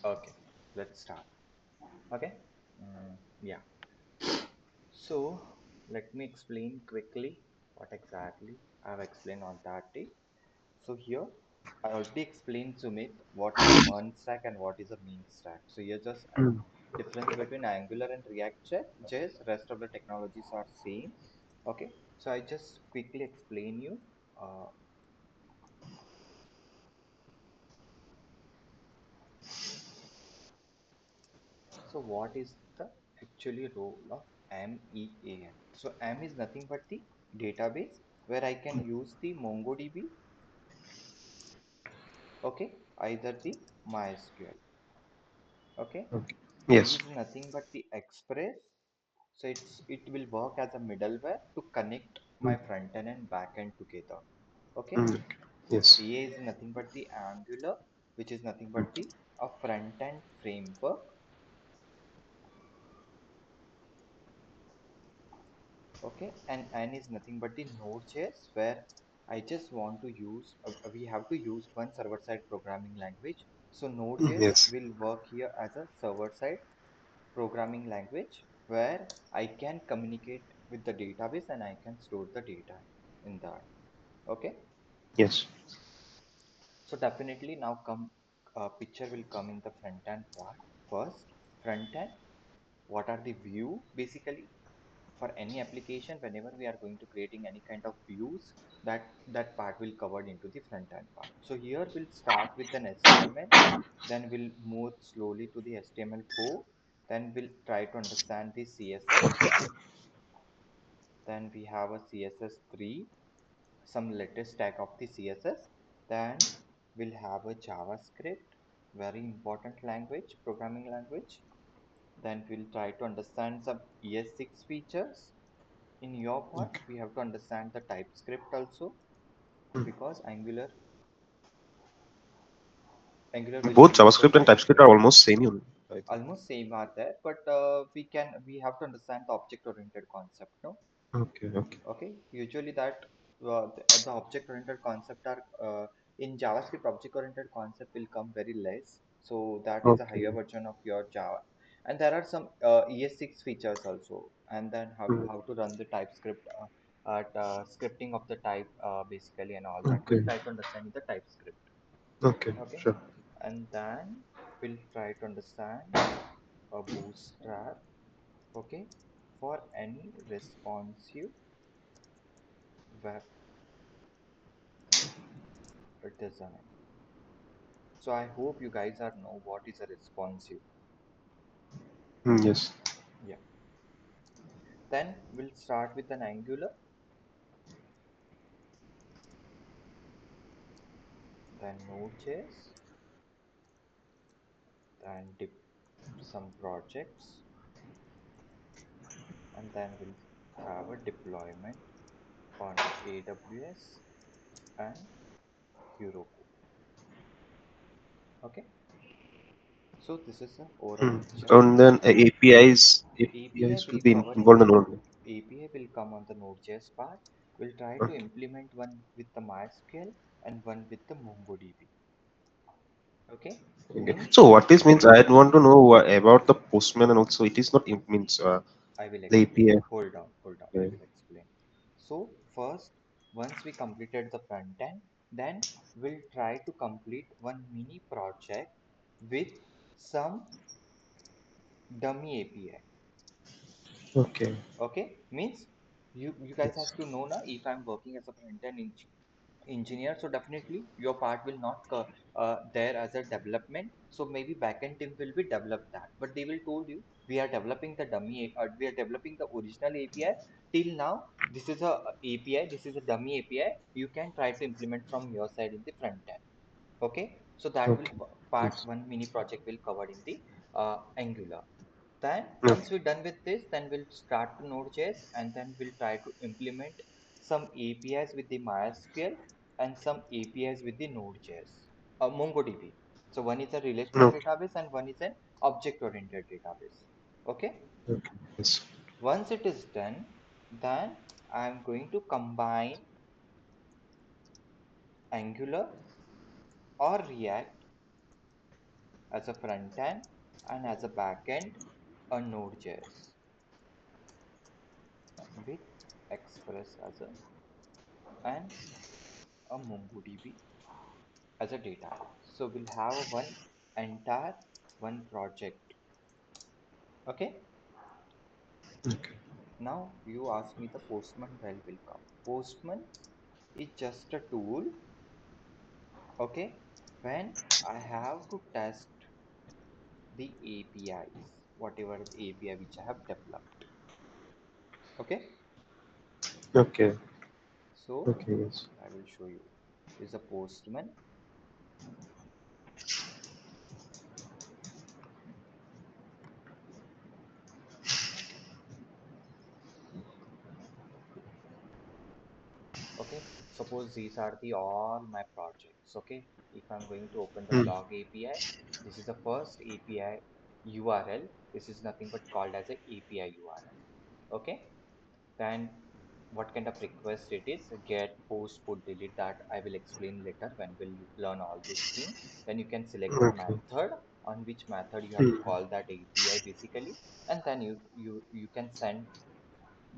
Okay, let's start. Okay. Yeah. So let me explain quickly what exactly I've explained on that day. So here I already explained Sumit what is a MERN stack and what is a mean stack. So here just Mm. difference between Angular and React.js. Rest of the technologies are same. Okay. So I just quickly explain you. Uh, so what is the actually role of MEAN? So M is nothing but the database where I can use the MongoDB. Okay, either the MySQL. Okay, Okay. A Yes. is nothing but the Express. So it will work as a middleware to connect my Mm. front end and back end together. Okay, Mm. Yes. CA is nothing but the Angular, which is nothing Mm. but the a front end framework. Okay, and N is nothing but the Node.js where I just want to use. We have to use one server side programming language. So Node.js Yes. will work here as a server side programming language where I can communicate with the database and I can store the data in that. Okay, Yes. so definitely now come picture will come in the front end part first. Front end, what are the view basically for any application whenever we are going to creating any kind of views that part will covered into the front end part. So here we'll start with an HTML, then we'll move slowly to the HTML4, then we'll try to understand the CSS. Then we have a CSS3, some latest tag of the CSS. Then we'll have a JavaScript, very important language, programming language. Then we'll try to understand some ES6 features. In your part, Okay. we have to understand the TypeScript also Mm. because Angular will Both use the JavaScript and TypeScript are almost same, I think. almost same are there, but we have to understand the object oriented concept, no? Okay. Okay. Okay, usually that the object-oriented concept are in JavaScript. Object-oriented concept will come very less, so that is a higher Okay. version of your Java. And there are some ES6 features also, and then Mm. how to run the TypeScript at scripting of the type basically and all that. We'll Okay. try to understand the TypeScript. Okay. Okay, Sure. and then we'll try to understand a Bootstrap. Okay, for any responsive web design. So I hope you guys are know what is a responsive. Mm. Yes. Yeah. Then we'll start with an Angular, then Node.js, then some projects, and then we'll have a deployment on AWS and Heroku. Okay. So this is the overall Mm. picture. And then API APIs will will be cover involved in one. API will come on the Node.js part. We'll try to Okay. implement one with the MySQL and one with the MongoDB. Okay. Okay. Means So what this means, I want to know about the Postman and also it is not means I will the explain. API. Hold on. I Okay. will explain. So first, once we completed the front end, then we'll try to complete one mini project with some dummy API. Okay. Okay, means you guys have Yes. to know now if I'm working as a front end engineer, so definitely your part will not there as a development. So maybe backend team will be develop that, but they will told you we are developing the we are developing the original API till now. This is a API, this is a dummy API. You can try to implement from your side in the front end. Okay, so that will Okay. part Yes. one mini project will cover in the Angular. Then Okay. once we're done with this, then we'll start to Node.js and then we'll try to implement some APIs with the MySQL and some APIs with the Node.js, MongoDB. So one is a relational Okay. database and one is an object-oriented database. Okay. Okay. Yes. Once it is done, then I'm going to combine Angular or React as a front end, and as a back end, a Node.js with Express as a and a MongoDB as a database. So we'll have one entire one project. Okay. Okay. Now you ask me the Postman well will come. Postman is just a tool. Okay. When I have to test the APIs, whatever the API which I have developed. Okay. Okay. So Okay. Yes. I will show you. This is a Postman. Okay, suppose these are the all my projects. Okay, if I'm going to open the Hmm. blog API, this is the first API URL. This is nothing but called as a API URL. Okay, then what kind of request it is, get, post, put, delete, that I will explain later when we'll learn all these things. Then you can select the Okay. method, on which method you have to Hmm. call that API basically, and then you can send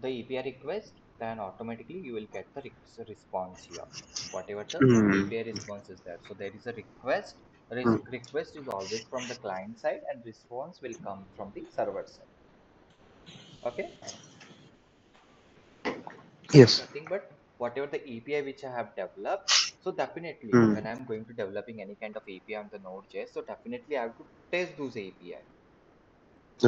the API request, then automatically you will get the response here. Whatever the Hmm. API response is there. So there is a request. Hmm. Request is always from the client side, and response will come from the server side. Okay. So it's Yes. nothing but whatever the API which I have developed. So definitely Hmm. when I'm going to developing any kind of API on the Node.js, so definitely I have to test those API.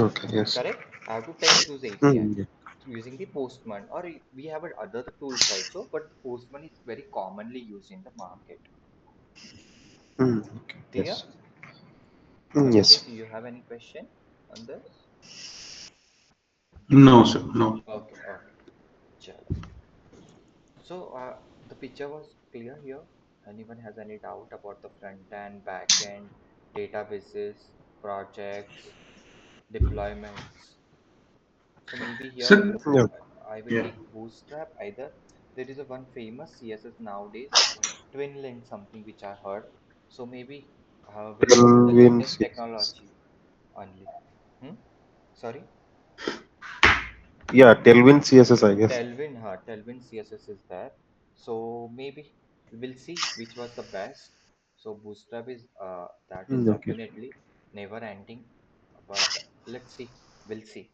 Okay. Yes. Correct? I have to test those API Hmm. Yeah. using the Postman, or we have other tools also, but the Postman is very commonly used in the market. Hmm. Okay. Clear? Yes. Hmm. Yes. Abhishek, you have any question on this? No, sir, no. Okay, okay. Chalo. So the picture was clear here. Anyone has any doubt about the front end, back end, databases, projects, deployments? So maybe here Sir, Yeah. I will yeah. take Bootstrap. Either there is a one famous CSS nowadays, Twinlink, something which I heard. So maybe we'll go with the Tailwind latest CSS. technology only. Hmm? Sorry, Yeah. Tailwind CSS, I guess. Tailwind CSS is there. So maybe we'll see which was the best. So Bootstrap is that is Hmm. Okay. definitely never ending, but let's see. We'll see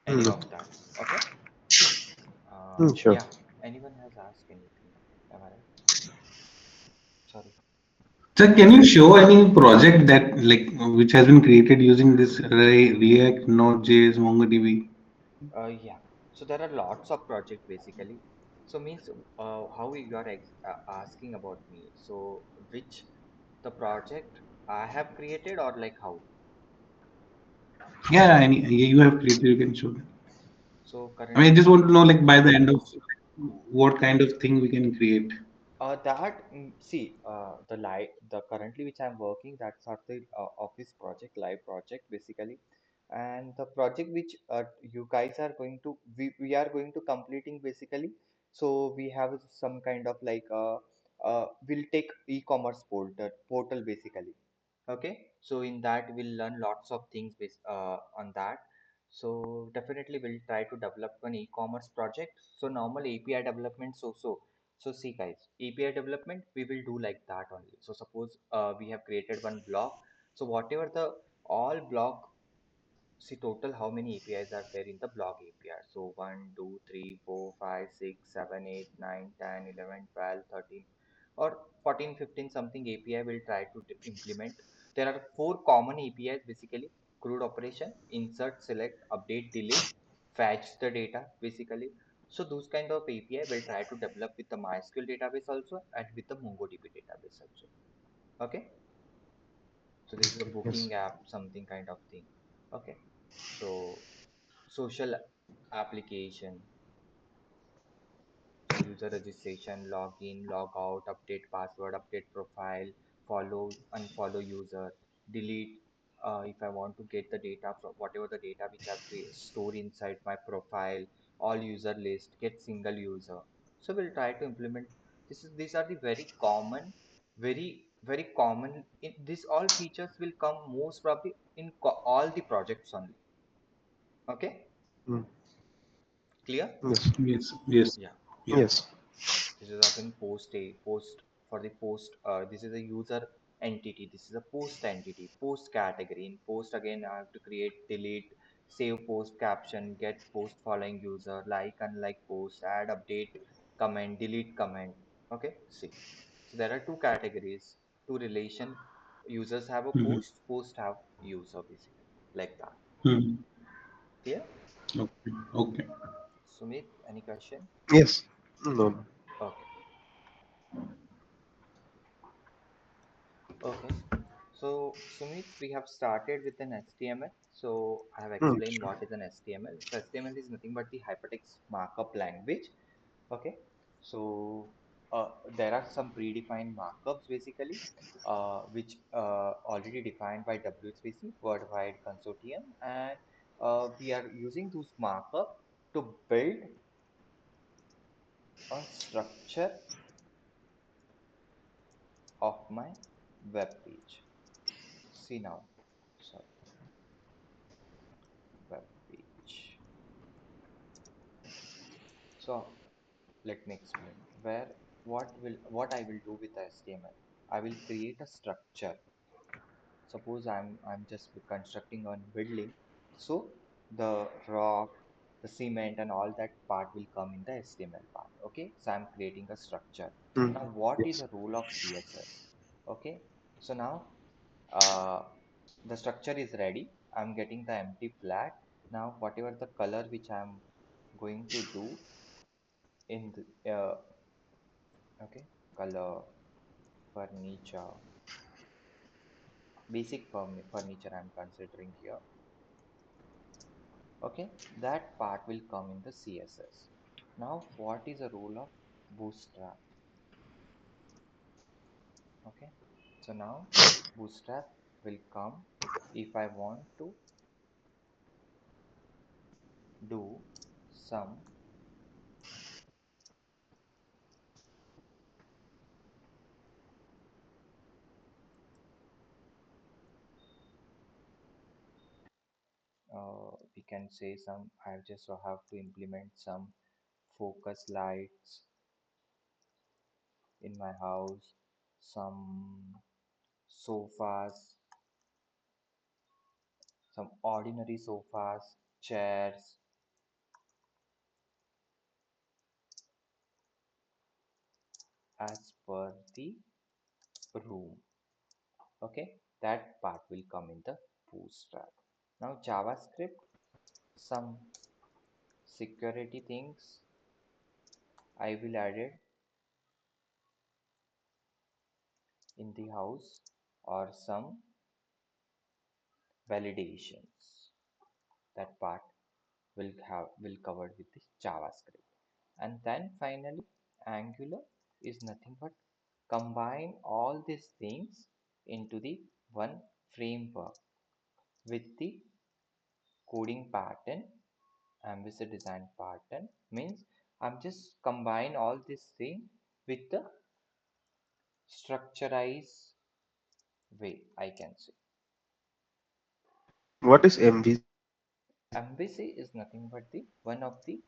any Hmm. of Okay. that. Okay. Hmm. Sure. Yeah. Anyone has asked anything? Am I right? Sorry. Sir, can you show any project that like which has been created using this React, Node.js, MongoDB? Yeah. So there are lots of projects basically. So means how you are asking about me. So which the project I have created, or like how? Yeah, any you have created, you can show that. So I mean, I just currently, want to know like by the end of what kind of thing we can create. see, the currently which I'm working, that's not the office project, live project basically, and the project which you guys are going to, we are going to completing basically. So we have some kind of like we'll take e-commerce portal basically. Okay, so in that we'll learn lots of things based on that. So definitely we'll try to develop an e-commerce project. So normal API development, so see guys, API development we will do like that only. So suppose we have created one block. So whatever the all block, see total how many APIs are there in the blog API. So 1, 2, 3, 4, 5, 6, 7, 8, 9, 10, 11, 12, 13, or 14, 15 something API will try to implement. There are four common APIs basically: CRUD operation, insert, select, update, delete, fetch the data basically. So those kind of API will try to develop with the MySQL database also, and with the MongoDB database also. Okay. So this is a Okay. Yes. booking app, something kind of thing. Okay. So social application, so user registration, login, log out, update password, update profile, follow, unfollow user, delete, if I want to get the data from whatever the data which I've stored inside my profile, all user list, get single user. So we'll try to implement, these are the very common, very very common in this, all features will come most probably in all the projects only. Okay, Mm. clear? Yes. Yes, yes, Yeah. yeah. Yes. This is again post for the post. This is a user entity. This is a post entity, post category. In post again, I have to create, delete, save post caption, get post following user, like, unlike post, add, update, comment, delete comment. Okay, see. So there are two categories, two relation. Users have a Mhm. post have user basically like that. Mhm. Clear? Okay, okay. Sumit, any question? Yes. No. No. Okay. Okay. So, Sumit, we have started with an HTML. So, I have explained Sure. what is an HTML. So, HTML is nothing but the hypertext markup language. Okay. So, there are some predefined markups basically, which already defined by W3C, Worldwide Consortium, and we are using those markup to build a structure of my web page. See now, sorry, web page. So let me explain where what I will do with the HTML. I will create a structure. Suppose I'm just constructing a building, so the rock, the cement, and all that part will come in the HTML part. Okay, so I'm creating a structure. Mm. Now, what is Yes. the role of CSS? Okay, so now uh, the structure is ready. I'm getting the empty flat. Now, whatever the color which I'm going to do in the okay, color, furniture, basic furniture I'm considering here. Okay, that part will come in the CSS. Now, what is the role of Bootstrap? Okay, so now Bootstrap will come if I want to do some we can say some, I just have to implement some focus lights in my house, some sofas, some ordinary sofas, chairs, as per the room. Okay, that part will come in the Bootstrap. Now JavaScript, some security things I will add it in the house, or some validations. That part will covered with the JavaScript. And then finally, Angular is nothing but combine all these things into the one framework with the coding pattern. Ambitious design pattern means I'm just combine all this thing with the structurized way, I can say. What is MVC? MVC is nothing but the one of the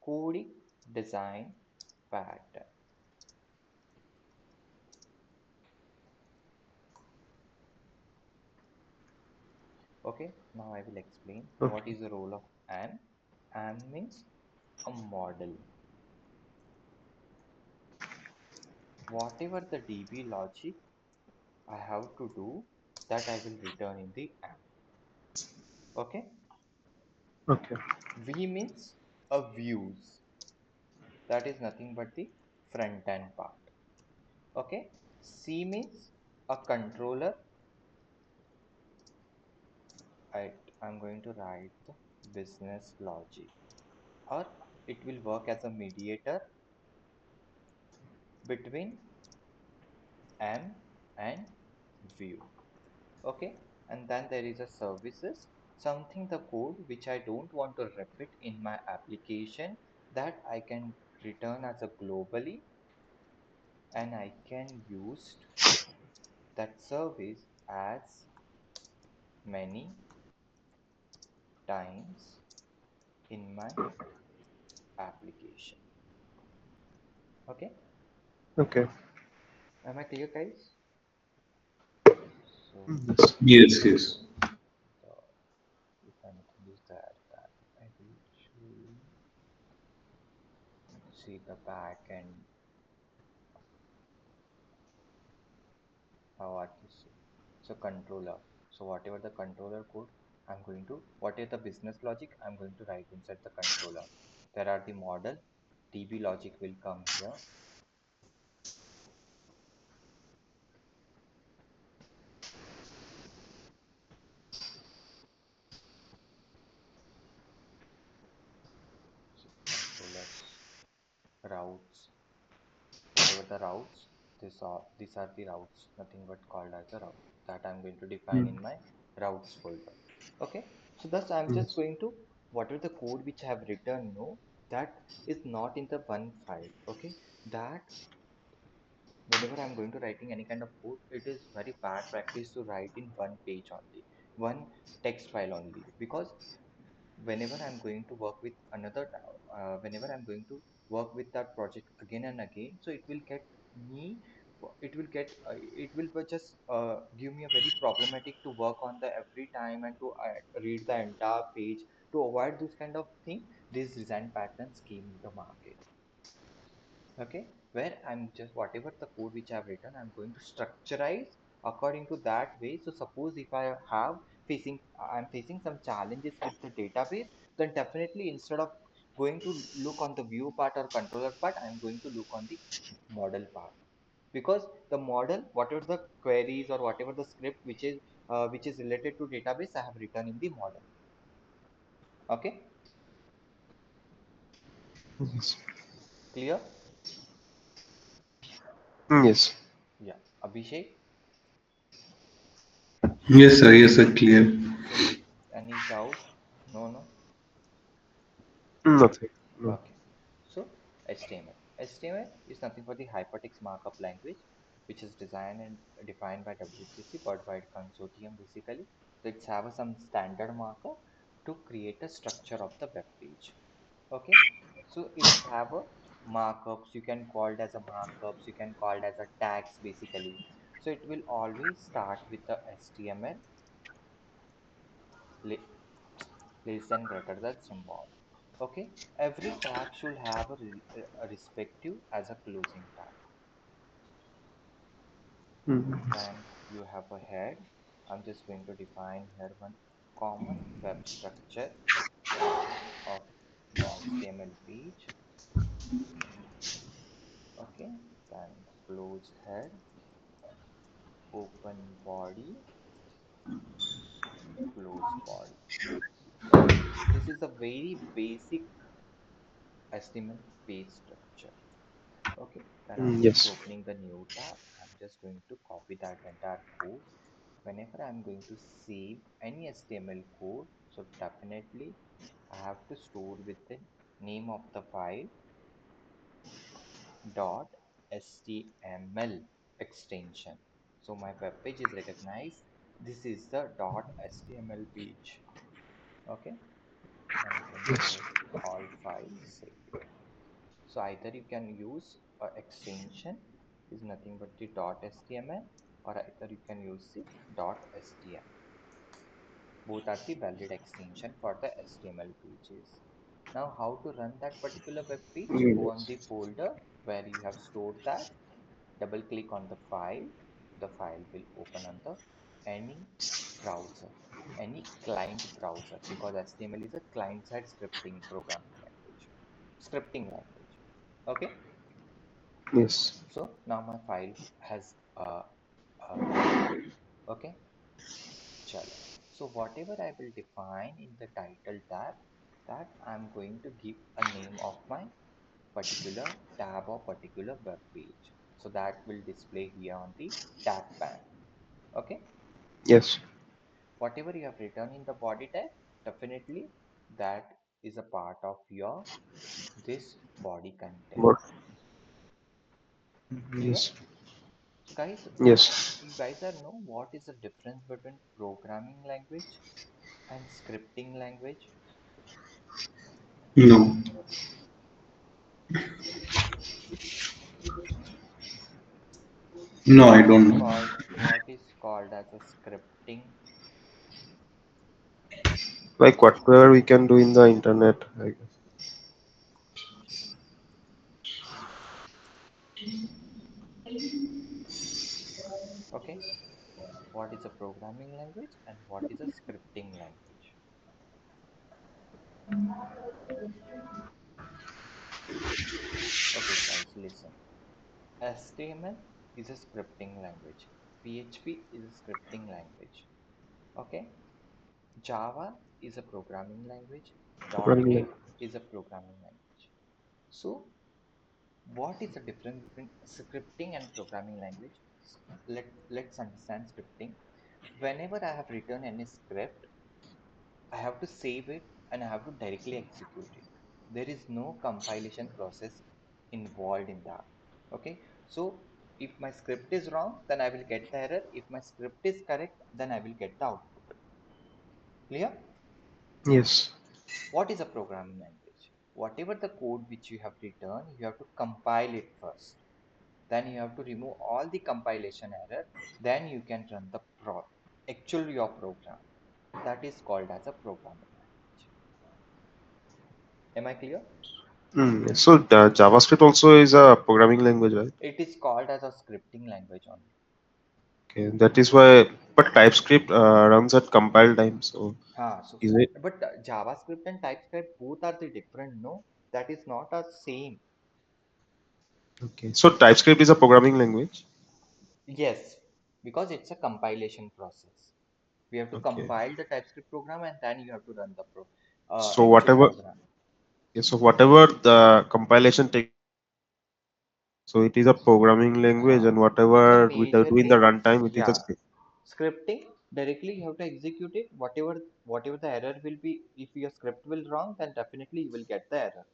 coding design pattern. Okay, now I will explain what Okay. is the role of an. An means a model. Whatever the DB logic I have to do, that I will return in the an. Okay, Okay. V means a views. That is nothing but the front end part. Okay, C means a controller. I'm going to write the business logic, or it will work as a mediator between M and view. Okay, and then there is a services, something the code which I don't want to repeat in my application, that I can return as a globally, and I can use that service as many times in my application. Okay, Okay. am I clear, guys? So Yes. Yes, yes. the, if anything is there, then I will show you. See the back end, how are they see. So controller. So whatever the controller code, I'm going to, whatever the business logic, I'm going to write inside the controller. There are the model, DB logic will come here. So controllers, routes, whatever the routes, these are the routes, nothing but called as a route. That I'm going to define Mm. in my routes folder. Okay, so thus I'm just Yes. going to, whatever the code which I have written, no, that is not in the one file. Okay, that whenever I'm going to writing any kind of code, it is very bad practice to write in one page only, one text file only, because whenever I'm going to work with another, whenever I'm going to work with that project again and again, so it will get me, it will get, it will just give me a very problematic to work on the every time and to read the entire page. To avoid this kind of thing, these design patterns came in the market. Okay, where I'm just whatever the code which I've written, I'm going to structurize according to that way. So suppose if I have facing I'm facing some challenges with the database, then definitely instead of going to look on the view part or controller part, I'm going to look on the model part, because the model, whatever the queries or whatever the script which is related to database, I have written in the model. Okay, Yes. clear? Yes. Yeah, Abhishek. Yes, sir, clear. So any doubt? No, no. Nothing. No. Okay. So HTML. HTML is nothing but the hypertext markup language, which is designed and defined by W3C, Worldwide Consortium, basically. So it's have some standard markup to create a structure of the web page. Okay. So it's have a markups. You can call it as a markups. You can call it as a tags, basically. So it will always start with the HTML less than greater than symbol. Okay, every tab should have a respective as a closing tag. Mm. Then you have a head. I'm just going to define here one common web structure of my HTML page. Okay, then close head, open body, close body. Okay, this is a very basic HTML page structure. Okay, then I'm just Yes. opening the new tab. I'm just going to copy that entire code. Whenever I'm going to save any HTML code, so definitely I have to store with the name of the file dot html extension. So my web page is recognized. This is the dot html page. Okay, I'm going to Yes. write all files, save it. So either you can use a extension is nothing but the .html, or either you can use the .html. Both are the valid extension for the HTML pages. Now how to run that particular web page? Go on Yes. the folder where you have stored that, double click on the file will open on the any browser, any client browser, because HTML is a client side scripting programming language, scripting language. Okay, Yes. so now my file has opened. Okay, chalo. So whatever I will define in the title tab, that I'm going to give a name of my particular tab or particular web page. So that will display here on the tab pane. Okay, Yes. whatever you have written in the body tag, definitely that is a part of your this body content. What? Clear? Yes. Guys, Yes. you guys are know what is the difference between programming language and scripting language? No, no, I don't know. What is called as a scripting? Like whatever we can do in the internet, I guess. Okay, what is a programming language and what is a scripting language? Okay, guys, listen. HTML is a scripting language. PHP is a scripting language. Okay, Java is a programming language. Programming .NET is a programming language. So, what is the difference between scripting and programming language? Let's understand scripting. Whenever I have written any script, I have to save it and I have to directly execute it. There is no compilation process involved in that. Okay, so if my script is wrong, then I will get the error. If my script is correct, then I will get the output. Clear? yes. What is a programming language? Whatever the code which you have written, you have to compile it first. Then you have to remove all the compilation error. Then you can run the actual your program. That is called as a programming language. Am I clear? Yes. So JavaScript also is a programming language, right? It is called as a scripting language only. Okay, that is why. But TypeScript runs at compile time. So So is it but JavaScript and TypeScript both are the different. No, that is not a same. okay? So TypeScript is a programming language. Yes, because it's a compilation process. We have to Okay. compile the TypeScript program and then you have to run the So actual whatever. program. Yeah, so whatever the compilation takes. So it is a programming language, and But the whatever we do in the majorly, runtime, it is a yeah, script. scripting directly you have to execute it. Whatever the error will be, if your script will wrong, then definitely you will get the error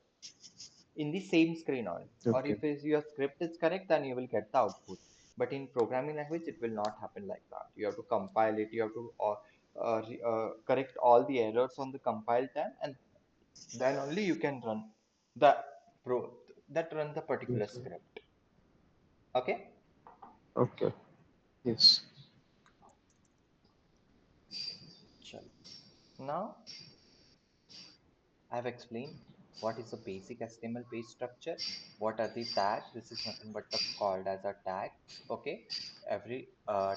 in the same screen only. Or Okay. if your script is correct, then you will get the output. But in programming language, it will not happen like that. You have to compile it. You have to correct all the errors on the compile time, and then only you can run the pro that run the particular Okay. script. Okay. Okay. Yes. Chalo. Now I have explained what is the basic HTML page structure. What are the tags? This is nothing but the called as a tags. Okay, every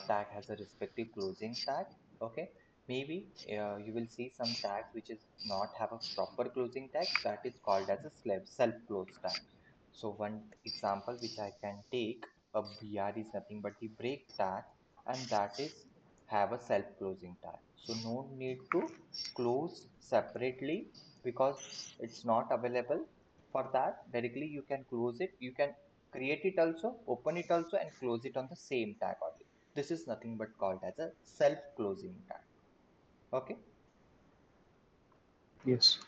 tag has a respective closing tag. Okay, maybe you will see some tags which is not have a proper closing tag. That is called as a self close tag. So one example which I can take, a BR is nothing but the break tag, and that is have a self closing tag. So no need to close separately because it's not available for that. Directly you can close it, you can create it also, open it also, and close it on the same tag only. This is nothing but called as a self closing tag. Okay, Yes.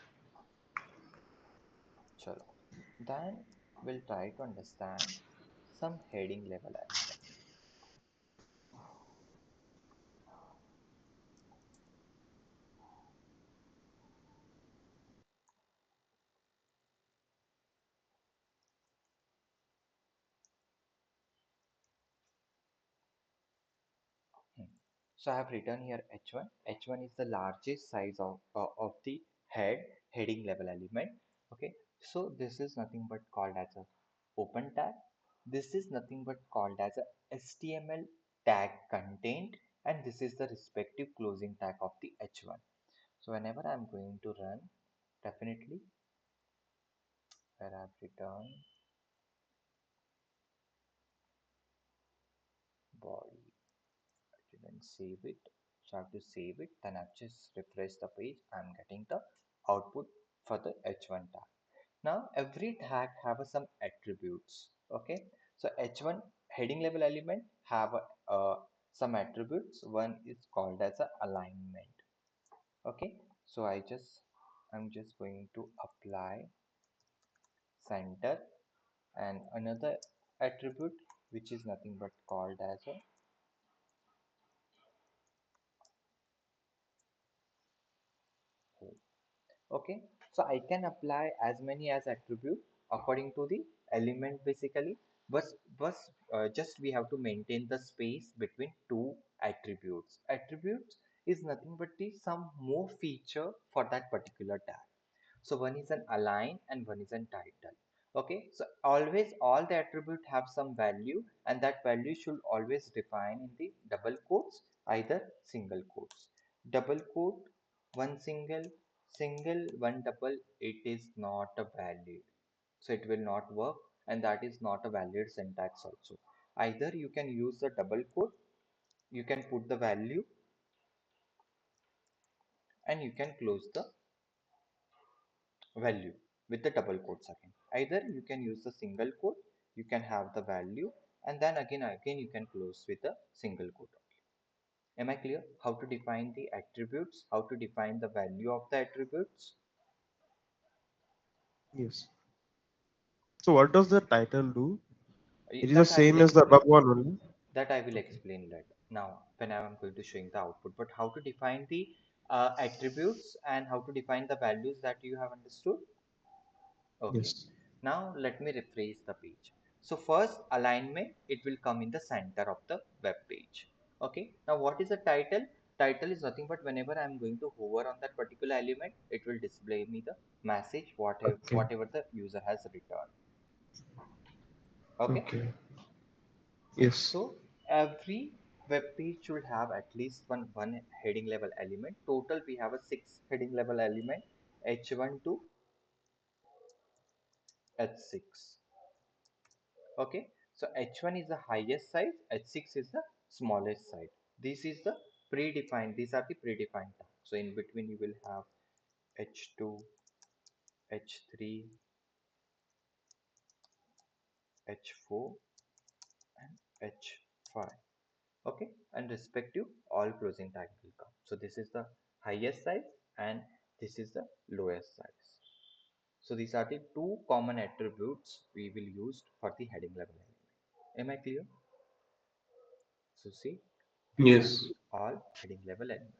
chalo. Then we'll try to understand some heading level element. Hmm. So I have written here H1. H1 is the largest size of the heading level element. Okay. So this is nothing but called as a open tag. This is nothing but called as a HTML tag content, and this is the respective closing tag of the H1. So whenever I'm going to run, definitely where I've written body, I didn't save it. So I have to save it. Then I've just refreshed the page. I'm getting the output for the H1 tag. Now every tag have some attributes. Okay, so H1 heading level element have some attributes. One is called as a alignment. Okay, so I'm just going to apply center, and another attribute which is nothing but called as a home. Okay, so I can apply as many as attribute according to the element basically, but just we have to maintain the space between two attributes. Attributes is nothing but the some more feature for that particular tag. So one is an align and one is an title. Okay, so always all the attribute have some value, and that value should always define in the double quotes, either single quotes. Double quote, one single, single, one double, it is not a valid. So it will not work, and that is not a valid syntax also. Either you can use the double quote, you can put the value, and you can close the value with the double quotes again. Either you can use the single quote, you can have the value, and then again you can close with a single quote only. Am I clear how to define the attributes, how to define the value of the attributes? Yes. So what does the title do? It is the That I will same as the above explain. one only. That I will Okay. explain later. Now, when I am going to showing the output, but how to define the attributes and how to define the values, that you have understood. Okay, Yes. now let me rephrase the page. So first alignment, it will come in the center of the web page. Okay, now what is the title? Title is nothing but whenever I'm going to hover on that particular element, it will display me the message, Okay. whatever the user has returned. Okay, Okay. Yes. so every web page should have at least one heading level element. Total we have a six heading level element, h1 to h6. Okay, so h1 is the highest size, h6 is the smallest size. This is the predefined, these are the predefined tags. So in between you will have h2, h3, h4 and h5. Okay, and respective all closing tag will come. So this is the highest size and this is the lowest size. So these are the two common attributes we will use for the heading level element. Am I clear? So see, these are Yes. the all heading level element.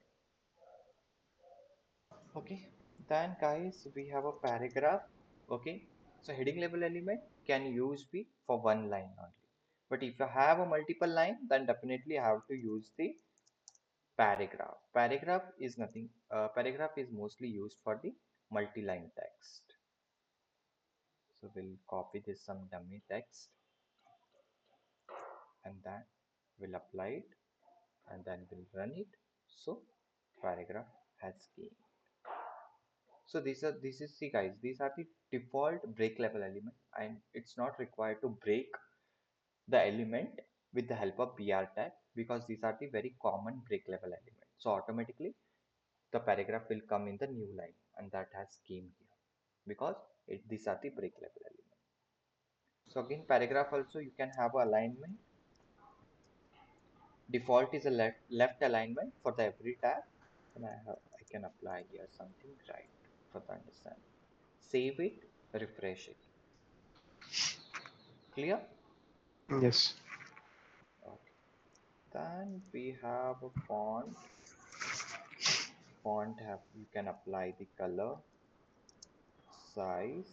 Okay, then guys, we have a paragraph. Okay, so heading level element can use be for one line only. But if you have a multiple line, then definitely have to use the paragraph. Paragraph is nothing. Paragraph is mostly used for the multi-line text. So we'll copy this some dummy text and then we'll apply it and then we'll run it. So paragraph has came. So this is see guys, these are the default break level element, and it's not required to break the element with the help of br tag, because these are the very common break level element. So automatically the paragraph will come in the new line, and that has came here because these are the break level element. So again paragraph also you can have a alignment. Default is a left alignment for the every tab, and I can apply here something right for the understanding. Save it, refresh it. Clear? Yes. Okay. Then we have a font. Font have you can apply the color, size,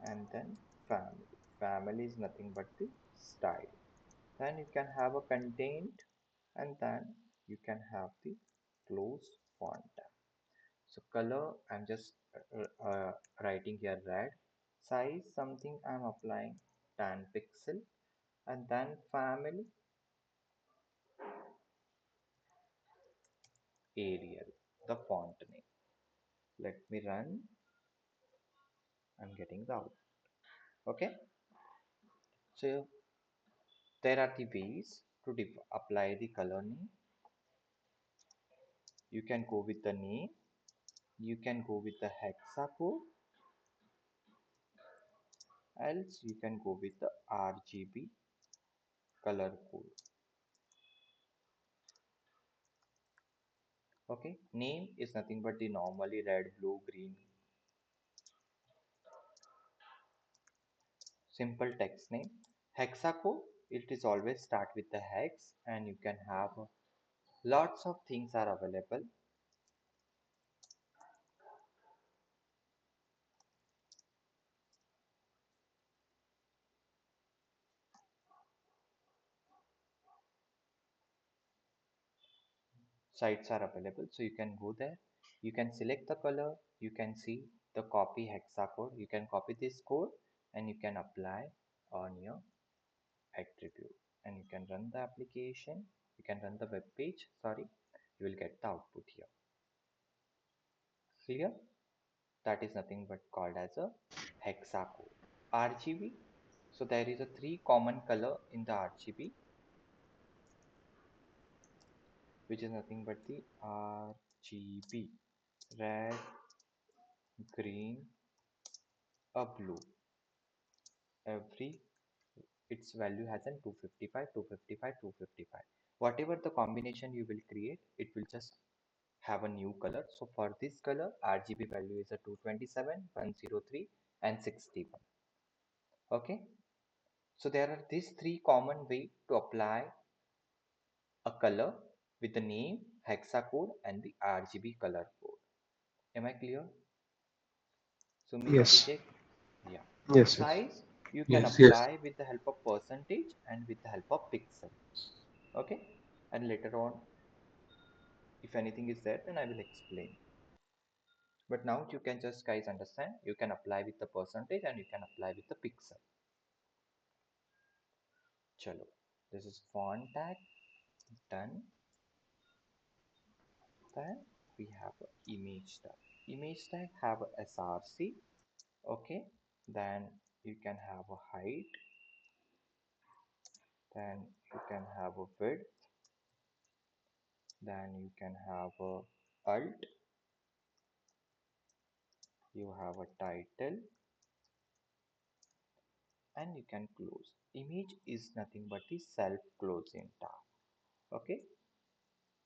and then family. Family is nothing but the style. Then you can have a content, and then you can have the close font tab. So color, I'm just writing here red. Size, something I'm applying 10 pixel, and then family, Arial, the font name. Let me run. I'm getting the out. Okay, so there are the ways to apply the color name. You can go with the name, you can go with the hexa code, else you can go with the RGB color code. Okay, name is nothing but the normally red, blue, green, simple text name. Hexacode, it is always start with the hex, and you can have lots of things are available. Sites are available, so you can go there, you can select the color, you can see the copy hexacode, you can copy this code and you can apply on your attribute, and you can run the application, you can run the web page, sorry, you will get the output here. Clear? That is nothing but called as a hexacode. RGB, so there is a three common color in the RGB, which is nothing but the RGB: red, green, a blue. Every its value has an 255, 255, 255. Whatever the combination you will create, it will just have a new color. So for this color, RGB value is a 227, 103, and 61. Okay. So there are these three common way to apply a color with the name, hexacode, and the RGB color code. Am I clear? Sumit, Yes. Abhishek? Yeah. Yes. Yes. Size, you can Yes, yes. apply with the help of percentage and with the help of pixel. Okay. And later on, if anything is there, then I will explain. But now you can just guys understand, you can apply with the percentage and you can apply with the pixel. Chalo. This is font tag done. Then we have a image tag. Image tag have a src. Okay. Then you can have a height. Then you can have a width. Then you can have a alt. You have a title and you can close. Image is nothing but the self closing tab. Okay.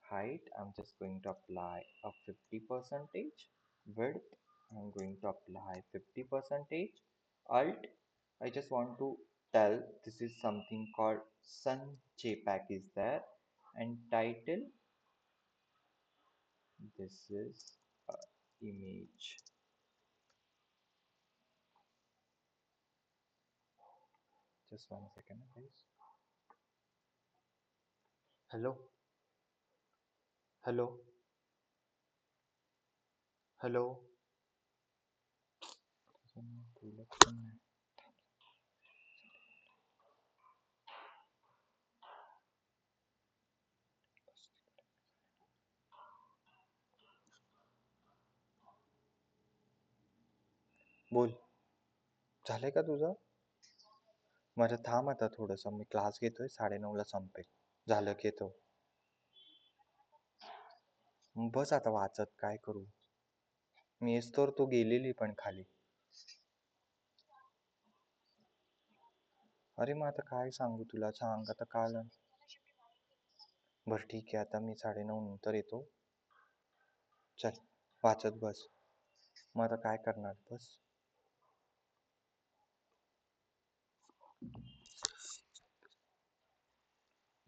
Height, I'm just going to apply a 50 percentage. Width, I'm going to apply 50 percentage. Alt, I just want to tell this is something called sun jpeg is there, and title, this is image. Just 1 second guys. Hello, hello, hello. बोल, झालंय का तुझं? माझं थांब आता थोडंसं, मी class घेतोय, 9:30ला संपेल. झालं की येतो. बस आता वाचत, काय करू? मी तर तो गेलेली पण खाली. अरे मग आता काय सांगू तुला, सांग आता काल. बरं ठीक आहे, आता मी 9:30 नंतर येतो. चल वाचत बस. मग आता काय करणार, बस.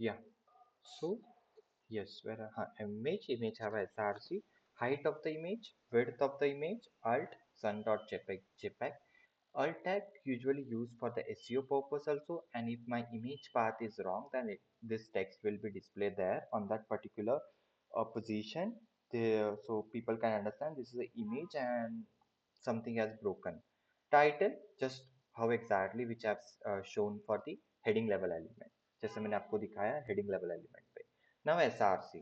Yeah. So yes, where image have src, height of the image, width of the image, alt sun.jpg. Alt tag usually used for the SEO purpose also, and if my image path is wrong, then this text will be displayed there on that particular position. So people can understand this is an image and something has broken. Title, just how exactly which I've shown for the heading level element. जैसे मैंने आपको दिखाया heading level element पे. Now SRC.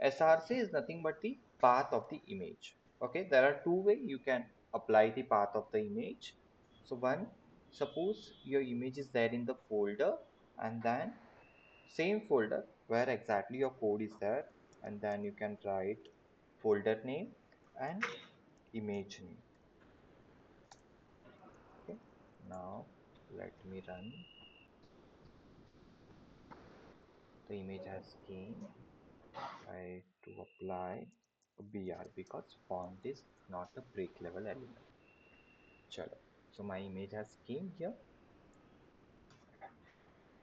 SRC is nothing but the path of the image. Okay, there are two ways you can apply the path of the image. So one, suppose your image is there in the folder, and then same folder where exactly your code is there, and then you can write folder name and image name. Okay, now let me run. The image has came. I to apply a BR because font is not a break level element. Chalo. So my image has came here.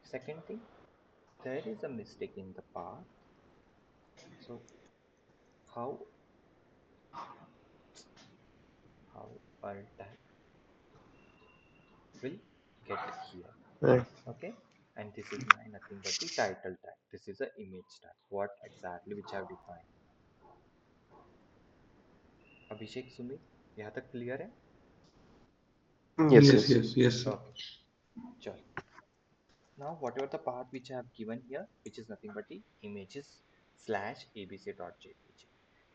Second thing, there is a mistake in the path. So how how alt tag will get here? Right. Okay, and this is my nothing but the title tag. This is a image tag. What exactly which I have defined. Abhishek, Sumit, यहाँ तक clear है? Yes, Yes, yes. yes, yes, sir. Okay, चल. Now, whatever the path which I have given here, which is nothing but the images slash abc.jpg,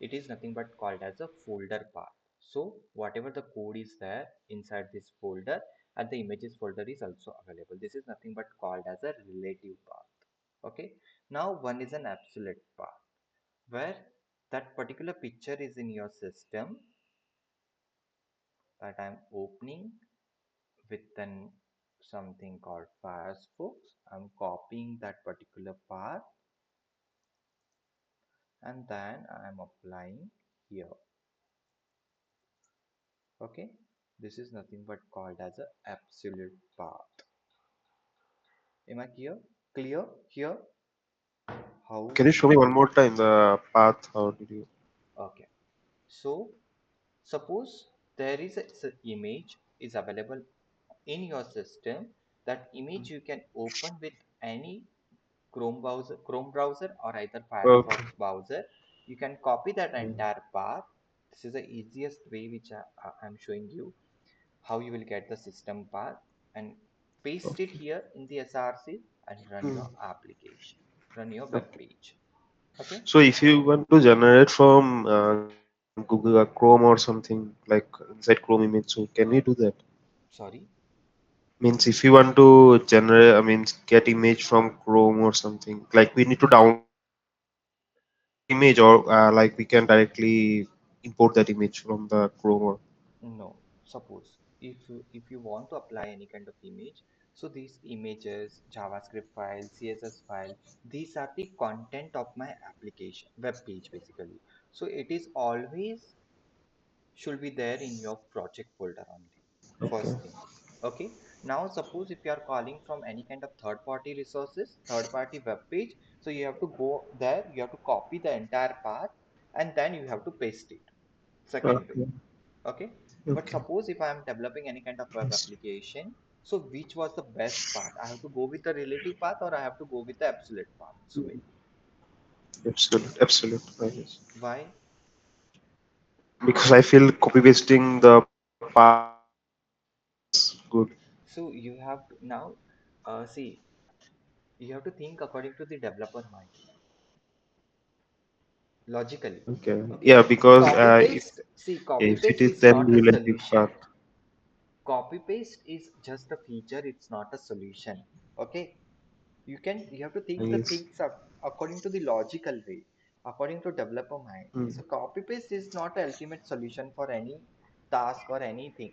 it is nothing but called as a folder path. So, whatever the code is there inside this folder and the images folder is also available. This is nothing but called as a relative path. Okay. Now, one is an absolute path where that particular picture is in your system that I'm opening with an something called Firefox. I'm copying that particular path and then I am applying here. Okay, this is nothing but called as a absolute path. Am I clear here how? Can you show me one more time the path? How did you? Okay, so suppose there is a image is available in your system. That image you can open with any Chrome browser or either Okay. Firefox browser. You can copy that entire path. This is the easiest way which I'm showing you how you will get the system path and paste it Okay. here in the SRC and run Hmm. your application, run your web Okay. page. Okay, So if you want to generate from Google Chrome or something like inside Chrome image, so can we do that? sorry. Means if you want to generate, I mean, get image from Chrome or something, like we need to download the image or like we can directly import that image from the Chrome or. No, suppose if you want to apply any kind of image, so these images, JavaScript file, CSS file, these are the content of my application, web page basically. So it is always should be there in your project folder only. Okay. First thing. Okay. Now suppose if you are calling from any kind of third party resources, third party web page, so you have to go there, you have to copy the entire path and then you have to paste it. Second way. Okay. Okay, but Okay. suppose if I am developing any kind of web Yes. application, so which was the best path? I have to go with the relative path or I have to go with the absolute path, Sumit? Absolute. Absolute. I guess. Why? Because I feel copy pasting the path is good. So you have to now see, you have to think according to the developer mind logically. Okay. Okay, Yeah, because copy paste, see, copy if it paste is is then not a relative solution. path. Copy paste is just a feature, it's not a solution. Okay, you have to think the Yes. things up according to the logical way, according to developer mind. Hmm. So copy paste is not the ultimate solution for any task or anything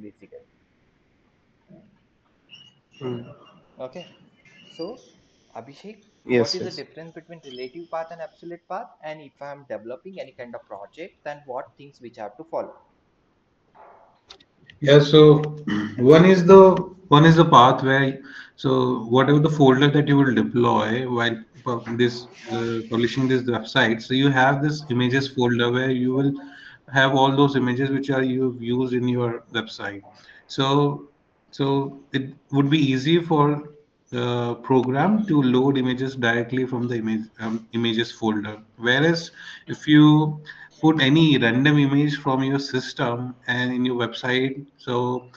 basically. Hmm. Okay, so Abhishek, what Yes. is the Yes. difference between relative path and absolute path, and if I am developing any kind of project, then what things which I have to follow? Yeah, so one is the path where so whatever the folder that you will deploy while this publishing this website, so you have this images folder where you will have all those images which are you've used in your website. So so it would be easy for the program to load images directly from the images folder. Whereas if you put any random image from your system and in your website, so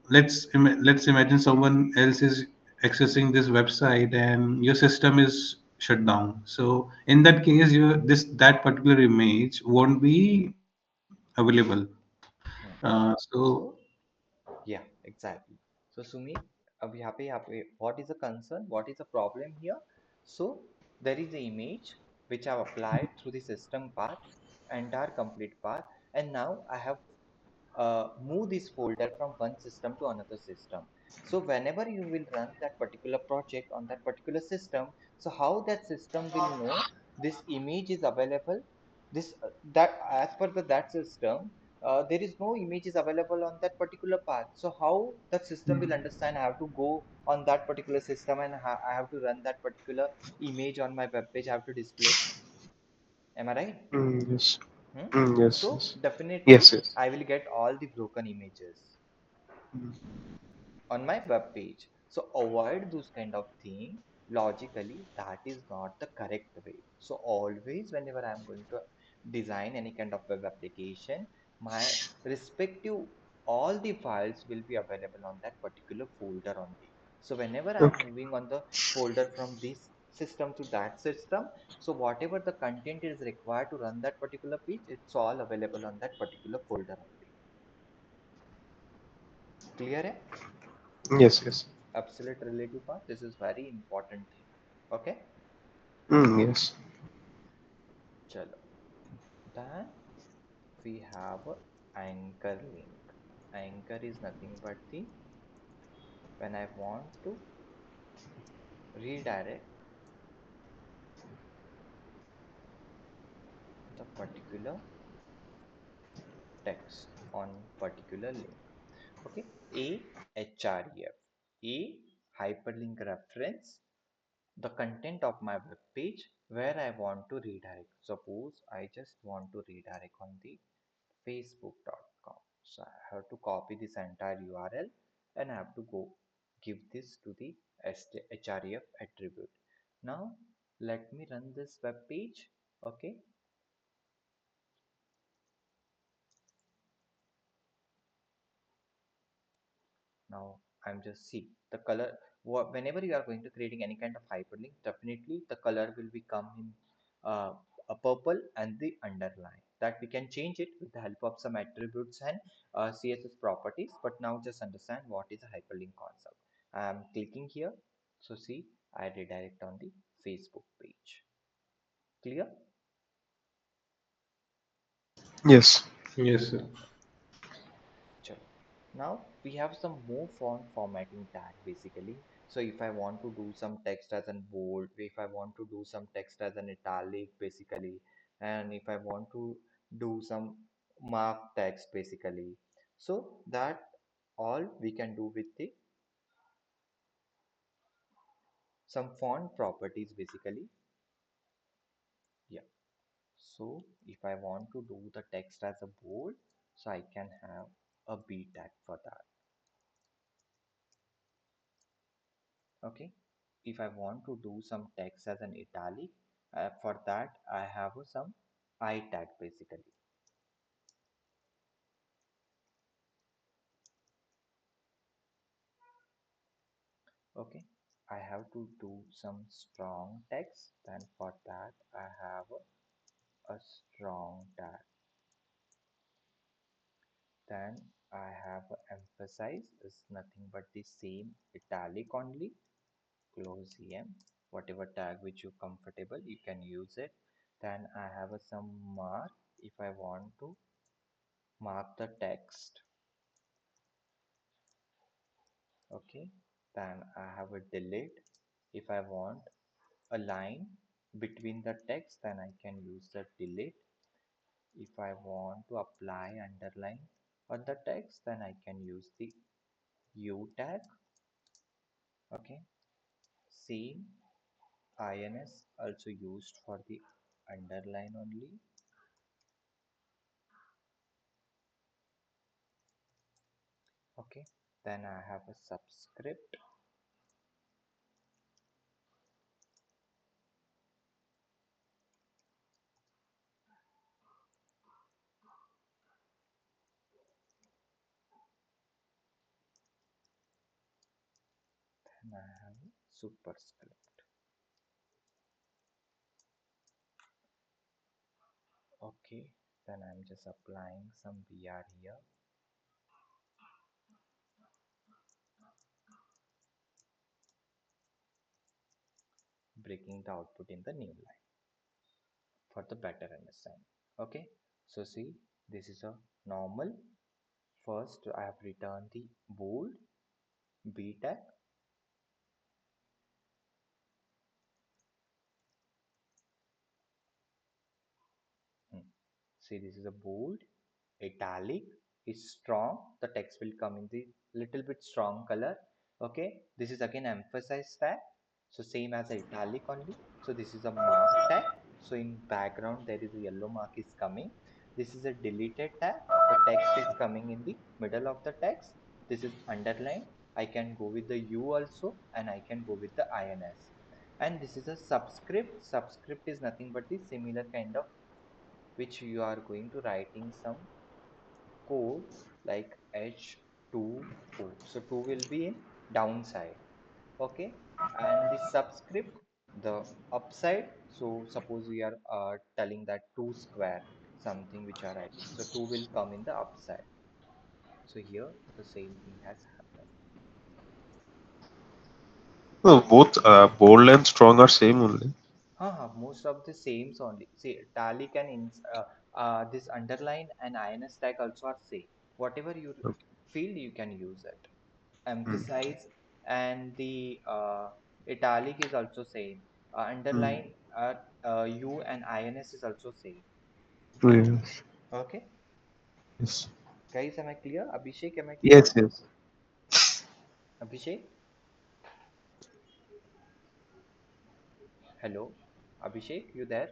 let's imagine someone else is accessing this website and your system is shut down. So in that case, your this that particular image won't be available. Hmm. So So yeah, exactly. So Sumit, happy. What is the concern? What is the problem here? So there is the image which I've applied through the system path, entire complete path, and now I have move this folder from one system to another system. So whenever you will run that particular project on that particular system, so how that system will know this image is available, this that as per that system, there is no images available on that particular path. So how that system will understand I have to go on that particular system and I have to run that particular image on my web page, I have to display. Am I right? Yes. Hmm? Yes. So Yes. definitely Yes. Yes. I will get all the broken images on my web page. So avoid those kind of thing. Logically, that is not the correct way. So always, whenever I'm going to design any kind of web application, my respective all the files will be available on that particular folder only. So whenever I'm Okay. moving on the folder from this system to that system, so whatever the content is required to run that particular page, it's all available on that particular folder only. Clear? Hai? Yes. Yes. Absolute relative path, this is very important thing. Okay, Yes. chalo. Then we have a anchor link. Anchor is nothing but the when I want to redirect the particular text on particular link. Okay, a href, a hyperlink reference the content of my web page where I want to redirect. Suppose I just want to redirect on the facebook.com. So I have to copy this entire URL and I have to go give this to the href attribute. Now let me run this web page. Okay, now I'm just see the color. Whenever you are going to creating any kind of hyperlink, definitely the color will become in uh, a purple and the underline. That we can change it with the help of some attributes and css properties. But now just understand what is a hyperlink concept. I'm clicking here, so see I redirect on the Facebook page. Clear? Yes. Yes, sir. Chalo. Now we have some more font formatting tag basically. So if I want to do some text as in bold, if I want to do some text as an italic basically, and if I want to do some mark text basically, so that all we can do with the some font properties basically. Yeah. So if I want to do the text as a bold, so I can have a B tag for that. Okay, if I want to do some text as an italic, for that I have some I tag basically. Okay, I have to do some strong text, then for that I have a strong tag. Then I have emphasize is nothing but the same italic only, close em, whatever tag which you comfortable you can use it. Then I have some mark if I want to mark the text. Okay, then I have a delete. If I want a line between the text, then I can use the delete. If I want to apply underline on the text, then I can use the u tag. Okay, same ins also used for the underline only. Okay, then I have a subscript. Then I have a superscript. Okay, then I'm just applying some br here, breaking the output in the new line for the better understanding. Okay, so see, this is a normal. First I have returned the bold b tag. Hmm. See, this is a bold italic is strong, the text will come in the little bit strong color. Okay, this is again emphasized tag, so same as italic only. So this is a mark tag, so in background there is a yellow mark is coming. This is a deleted tag, the text is coming in the middle of the text. This is underline, I can go with the u also, and I can go with the ins. And this is a subscript. Subscript is nothing but the similar kind of, which you are going to writing some code like H2O. So 2 will be in downside. Okay. And the subscript, the upside. So suppose we are telling that 2 square, something which are writing. So 2 will come in the upside. So here the same thing has happened. No, both bold and strong are same only. Most of the sames only. See, italic and this underline and ins tag also are same. Whatever you Okay. feel, you can use it. Mm. Emphasize and the italic is also same. Mm. Underline u and ins is also same. Yes. Okay, Yes. guys, am I clear? Abhishek, am I clear? Yes. Yes. Abhishek, hello, Abhishek, you there?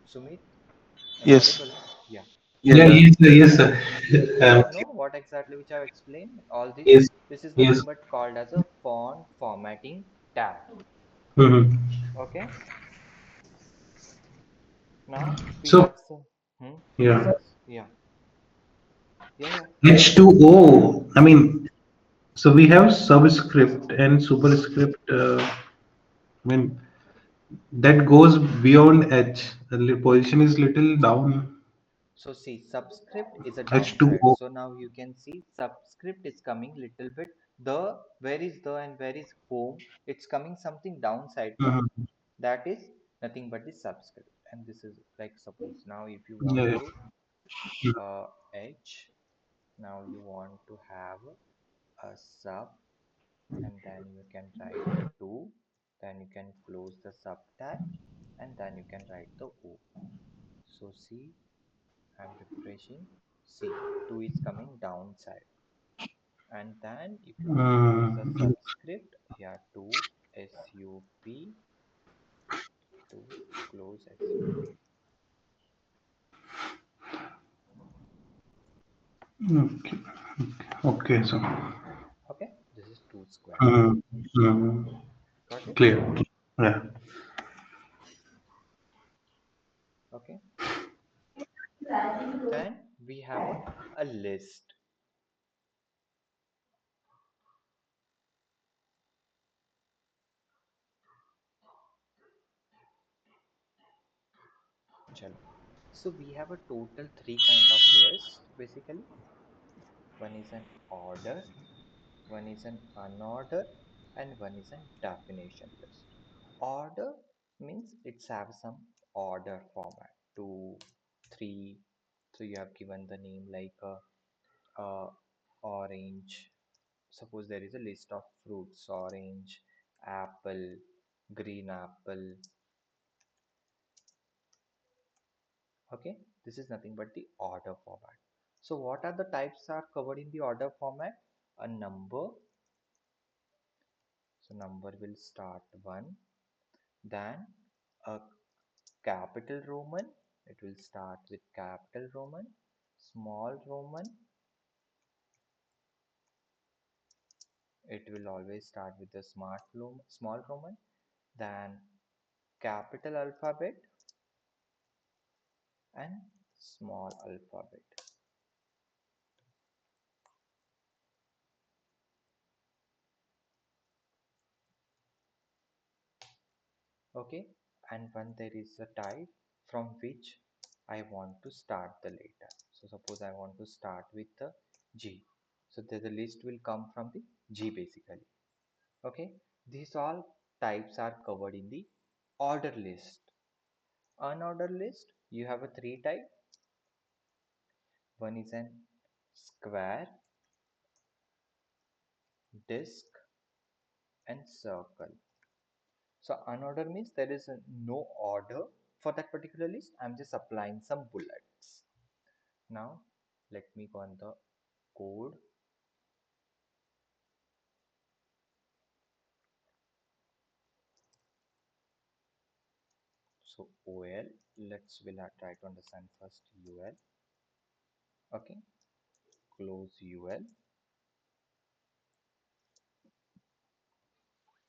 Sumit, am I Yes. audible? Yeah. Yeah. Yeah, Yeah. yes, sir, yes, sir. Do you know Clear. what exactly which I've explained? All this. Yes, This is nothing yes. but called as a font formatting tab. Hmm. Okay. Now we So, have some. Yes, yeah, yes, yeah, yeah, yeah. H2O. I mean, so we have subscript and superscript. I mean, that goes beyond H. The position is little down. So see, subscript is a downside. H2O. So now you can see subscript is coming little bit. The where is the and where is home? It's coming something downside, no? Mhm. That is nothing but the subscript. And this is like suppose now if you want Yeah. to H, now you want to have a sub, and then you can write the 2, then you can close the sub tag, and then you can write the O. So see, I'm refreshing. See, 2 is coming downside. And then if you want to close the Mm, subscript, yeah, 2 SUP, 2 close SUP. okay. Okay, so Okay, this is 2 square. mm, mm, Got it? clear. Yeah. Okay. Then we have a list. Chalo. So we have a total three kind of list basically. One is an order, one is an unorder, and one is a definition list. Order means it's have some order format. Two, three. So you have given the name like orange. Suppose there is a list of fruits: orange, apple, green apple. Okay, this is nothing but the order format. So what are the types are covered in the order format? A number, so number will start 1, then a capital Roman, it will start with capital Roman, small Roman, it will always start with the small Roman, then capital alphabet and small alphabet. Okay, and when there is a type from which I want to start the letter. So suppose I want to start with the G. So the list will come from the G basically. Okay, these all types are covered in the order list. Unordered list, you have a three type. One is an square, disc, and circle. So unordered means there is no order. for that particular list, I'm just applying some bullets. Now let me go on the code. So OL, we'll try to understand first UL. Okay, close UL.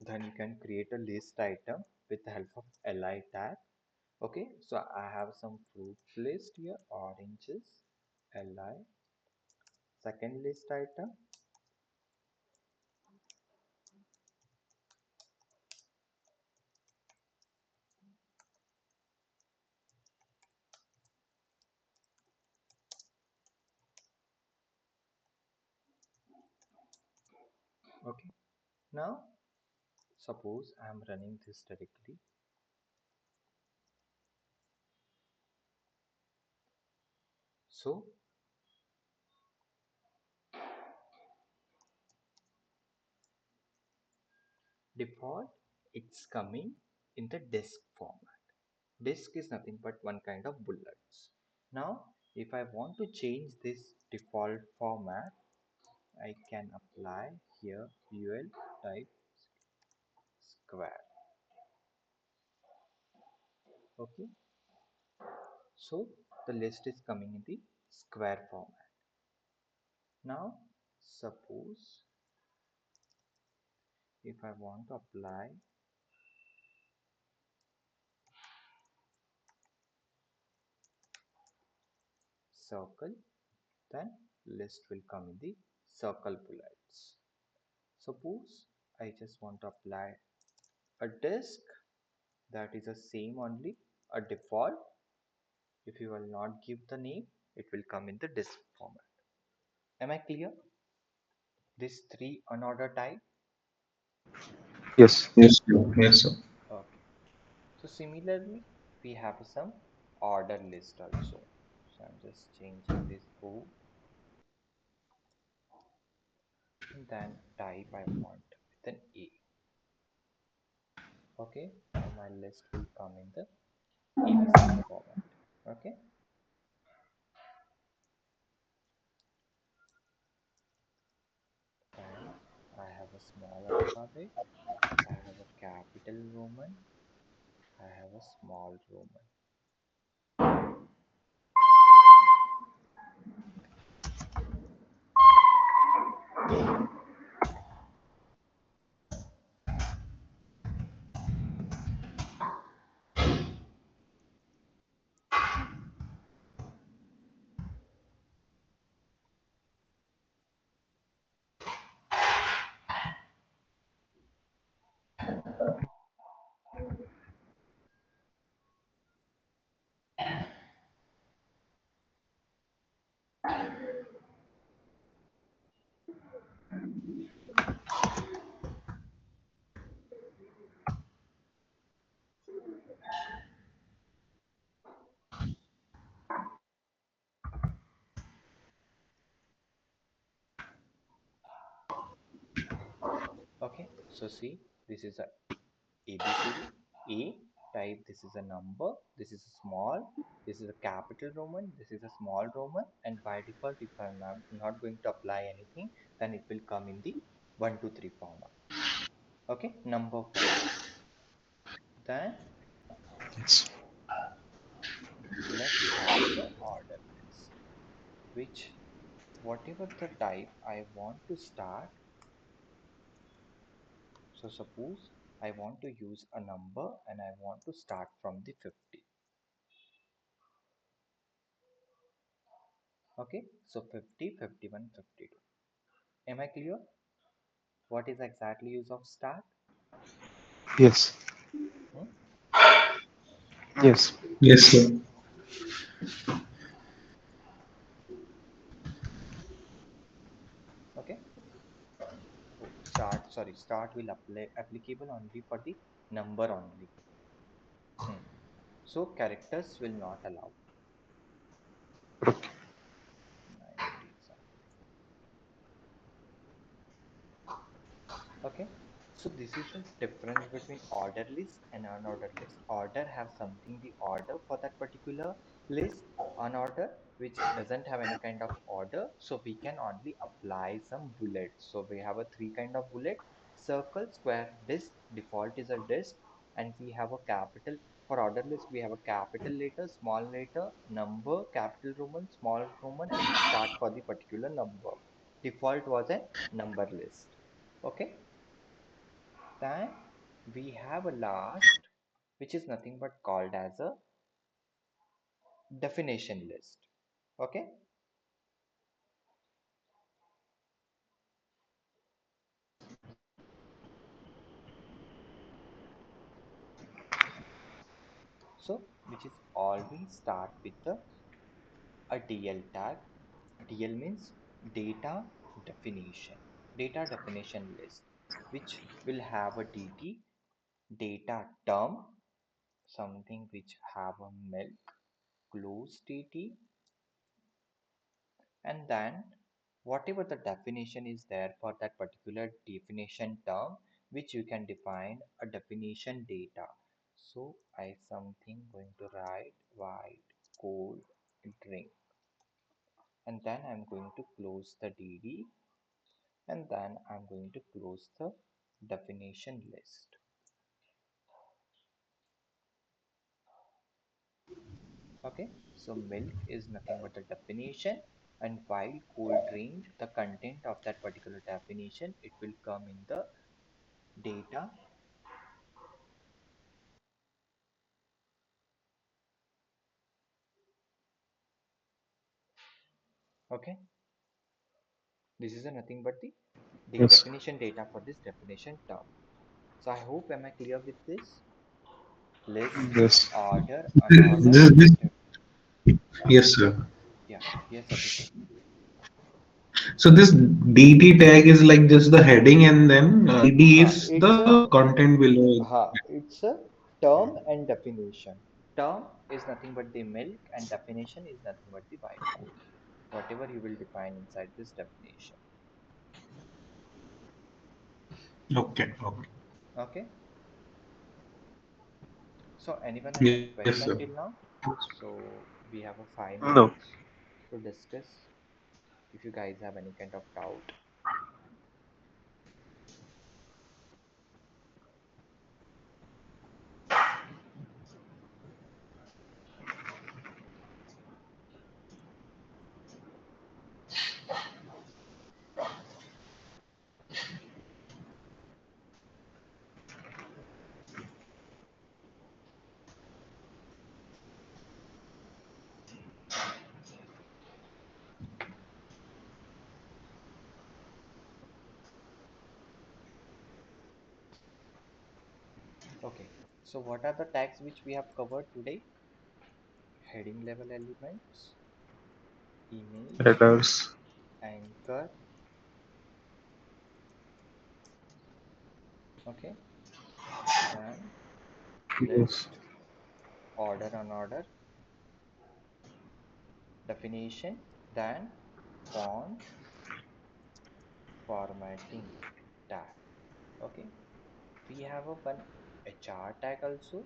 Then you can create a list item with the help of li tag. Okay, so I have some fruits list here, oranges, li. Second list item, okay. Now suppose I am running this directly. So default, it's coming in the disk format. Disk is nothing but one kind of bullets. Now if I want to change this default format, I can apply here ul type square. Okay, so the list is coming in the square format. Now suppose if I want to apply circle, then list will come in the circle bullets. Suppose I just want to apply a disk, that is the same only, a default. If you will not give the name, it will come in the disk format. Am I clear? These three unordered type. Yes. Yes, sir. Yes, sir. Okay. So similarly, we have some order list also. So I'm just changing this O, and then type I want with an A. Okay. Now my list will come in the ABC format. Okay. Then I have a small alphabet. I have a capital Roman. I have a small Roman. Okay. So see, this is a ABCD. A type, this is a number, this is a small, this is a capital Roman, this is a small Roman, and by default, if I'm not going to apply anything, then it will come in the 1, 2, 3 format. Okay, number format. Then Yes. let's have the order list, which whatever the type I want to start. So suppose I want to use a number and I want to start from the 50. Okay, so 50, 51, 52. Am I clear? What is exactly use of start? Yes. Hmm? Yes. Yes, sir. Okay. Oh, start. Sorry, start will applicable only for the number only. Hmm. So characters will not allow. 90 something. Okay. So this is the difference between order list and unordered list. Order have something the order for that particular list. Unordered, which doesn't have any kind of order, so we can only apply some bullets. So we have a three kind of bullet: circle, square, disk. Default is a disk, and we have a capital. For order list, we have a capital letter, small letter, number, capital Roman, small Roman, and start for the particular number. Default was a number list. Okay. Then we have a last, which is nothing but called as a definition list. Okay. So which is always start with a DL tag. DL means data definition list, which will have a DT, data term, something which have a milk, close DT, and then whatever the definition is there for that particular definition term, which you can define a definition data. So I something going to write white cold drink, and then I'm going to close the DD, and then I'm going to close the definition list. Okay, so milk is nothing but the definition, and while cold drink, the content of that particular definition, it will come in the data. Okay, this is a nothing but the Yes. definition data for this definition term. So I hope am I clear with this? List, Yes. order, unorder. This, Yeah, yes, sir. yeah, yes, Abhishek. So this DT tag is like just the heading, and then DD is It's a the content below. it's a term and definition. Term is nothing but the milk, and definition is nothing but the white code. Whatever you will define inside this definition. Okay, okay. Okay. So anyone has any Yes, sir. question till now? So we have a five No. minutes to discuss. If you guys have any kind of doubt. Okay. So what are the tags which we have covered today? Heading level elements, image, Headers. anchor, okay, then Yes. list, order unorder, definition, then font, formatting tag. Okay. We have a one HR tag also.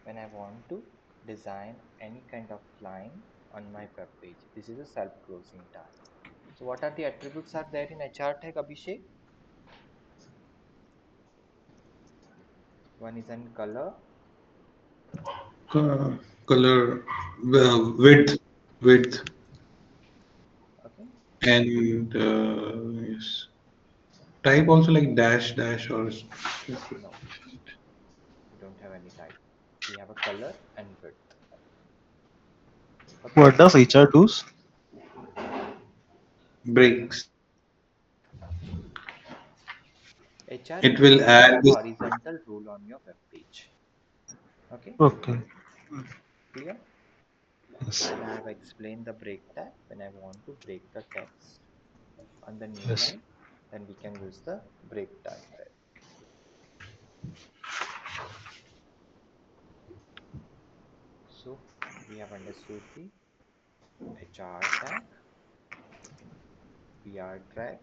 When I want to design any kind of line on my web page. This is a self-closing tag. So what are the attributes are there in HR tag, Abhishek? One is in color. Color, width, width, Okay. and yes. Type also like dash, dash, or No, we don't have any type. We have a color and width. Okay. What does HR do? breaks. HR It is will nothing but add a this. horizontal rule on your web page. Okay. Okay. Clear? Yes. And I have explained the break tag. When I want to break the text on the new Yes. line, then we can use the break tag there. So we have understood the HR tag. BR track,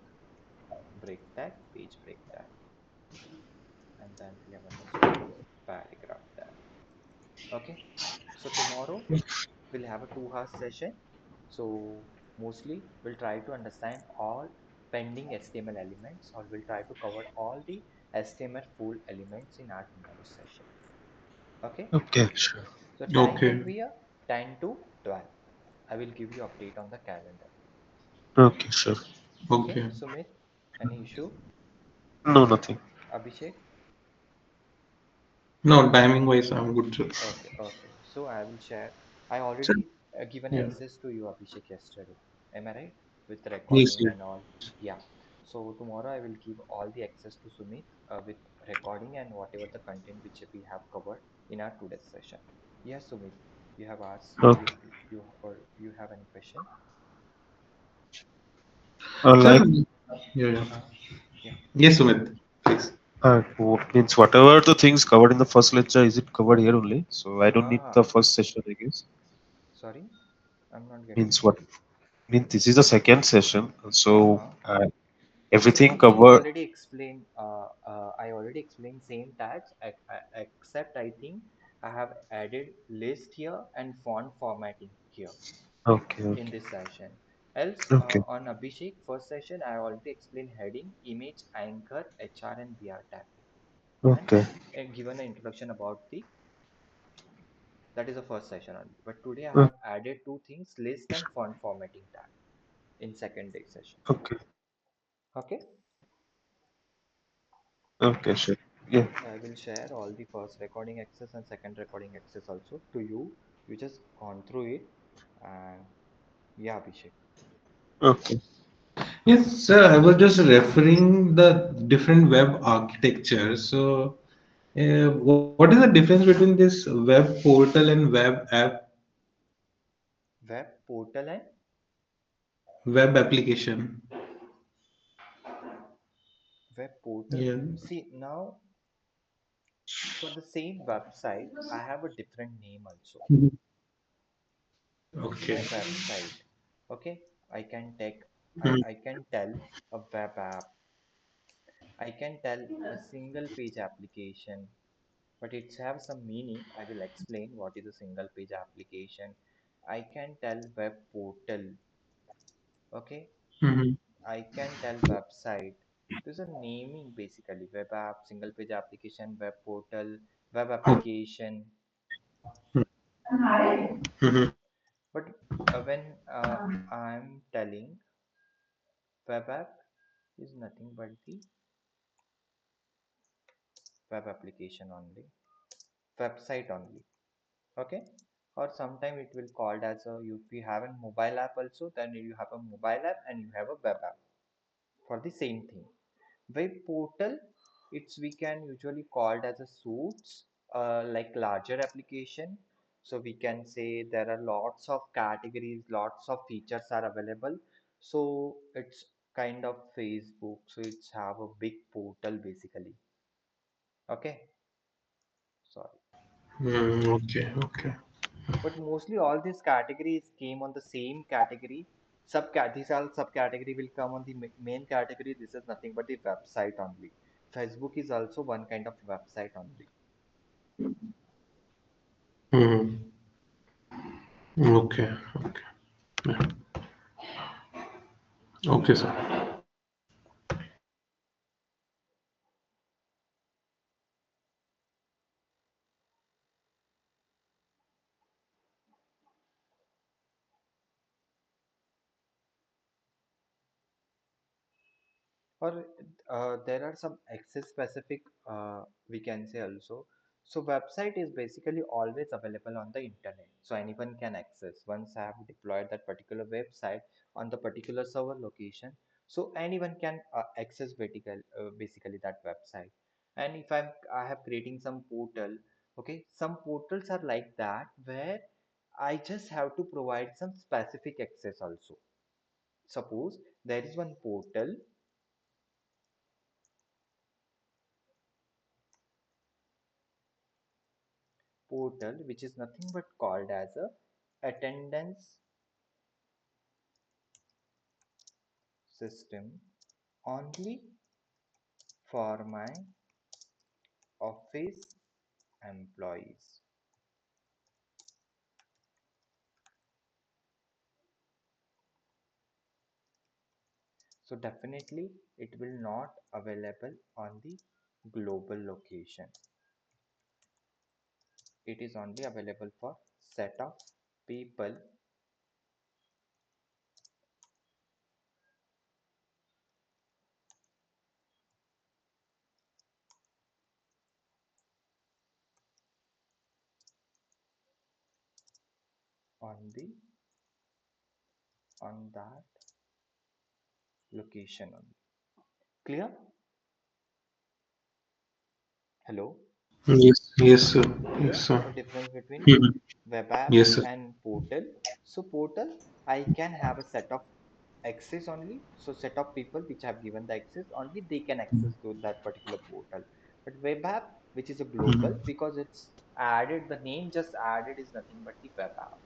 break tag, page break tag, and then we have underscore paragraph tag. Okay, so tomorrow we'll have a 2 hour session. So mostly we'll try to understand all pending HTML elements, or we'll try to cover all the HTML full elements in our tomorrow session. Okay, Okay, sure. so time will Okay. be a 10 to 12. I will give you update on the calendar. Okay, sure. Okay, Okay. Sumit, any issue? No, nothing. Abhishek? No, timing wise, I'm good, sir. Okay, okay. So I will share. I Sir, already given yeah. access to you, Abhishek, yesterday. Am I right? With Yes, recording yes. and all. Yeah. So tomorrow I will give all the access to Sumit with recording and whatever the content which we have covered in our today's session. Yes, Sumit, you have asked. Okay. You have any question? Sir, Like, yeah, yeah. Uh, yeah. Yes, Sumit, please. means whatever the things covered in the first lecture, is it covered here only? So I don't need Ah, the first session, I guess. sorry, I'm not getting Means you. what? Means this is the second session. So Uh-huh. everything Same thing covered. already explained. I already explained same tags, except I think I have added list here and font formatting here Okay, in okay, this session. Else, okay, on Abhishek first session, I already explained heading, image, anchor, HR, and BR tag, and okay, given an introduction about the that is the first session only. But today I okay, have added two things: list and font formatting tag in second day session. okay, Okay. okay, sure. Yeah, So I will share all the first recording access and second recording access also to you. You just gone through it, and yeah, Abhishek. Okay. Yes, sir, I was just referring the different web architecture. So, what is the difference between this web portal and web app, Web portal and web application? web portal. Yeah. See now for the same website, I have a different name also. Mhm. Okay. Web website. Okay, I can take. Mhm. I can tell a web app. I can tell a single page application, but it have some meaning. I will explain what is a single page application. I can tell web portal. Okay, Mhm. I can tell website. There's a naming basically: web app, single page application, web portal, web Okay. application. Mhm. But when I'm telling web app is nothing but the web application only, website only. Okay, or sometime it will called as a, if you have a mobile app also, then you have a mobile app and you have a web app for the same thing. Web portal, it's we can usually called as a suits, like larger application. So we can say there are lots of categories, lots of features are available. So it's kind of Facebook. So it's have a big portal basically. Okay, sorry. Okay. Okay. But mostly all these categories came on the same category. These all subcategory will come on the main category. This is nothing but the website only. Facebook is also one kind of website only. Mhm. Okay. Okay. Yeah. Okay, sir. Or there are some access specific, we can say also. So website is basically always available on the internet, so anyone can access. Once I have deployed that particular website on the particular server location, so anyone can access basically that website. And if I have creating some portal, okay, some portals are like that where I just have to provide some specific access also. Suppose there is one portal which is nothing but called as a attendance system only for my office employees. So definitely it will not available on the global location. It is only available for set of people on the on that location only. Clear? Hello? Yes, yes, sir. Yes, Clear? sir. So difference between Mhm. web app Yes, sir. and portal. So portal, I can have a set of access only. So set of people which have given the access only they can access to that particular portal. But web app, which is a global, Mhm. because it's added, the name just added is nothing but the web app.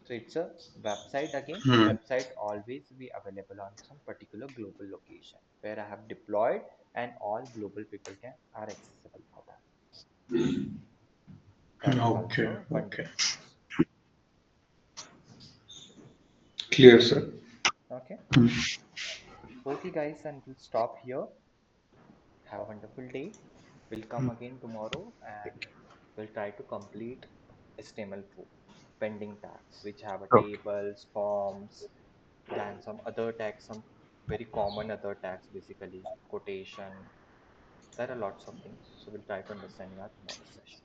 So it's a website again. Mhm. Website always be available on some particular global location where I have deployed and all global people can are accessible for that. That is Okay, also one okay. difference. Clear, sir. Okay. Mhm. Okay, guys, and we'll stop here. Have a wonderful day. We'll come again tomorrow and we'll try to complete HTML4 pending tags, which have a Okay. tables, forms, then some other tags, some very common other tags, basically quotation. There are lots of things. So we'll try to understand in our tomorrow's session.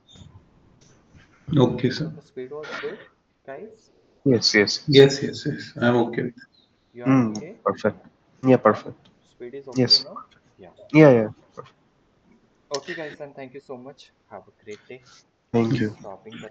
Okay, sir. So the speed was good, guys. Yes, yes, yes. Yes, yes, yes. I'm okay with it. You are Mm, okay? perfect. Yeah, perfect. Speed is okay, Yes. no? Yeah. Yeah, yeah. Okay, guys, and thank you so much. Have a great day. Thank Just you. stopping the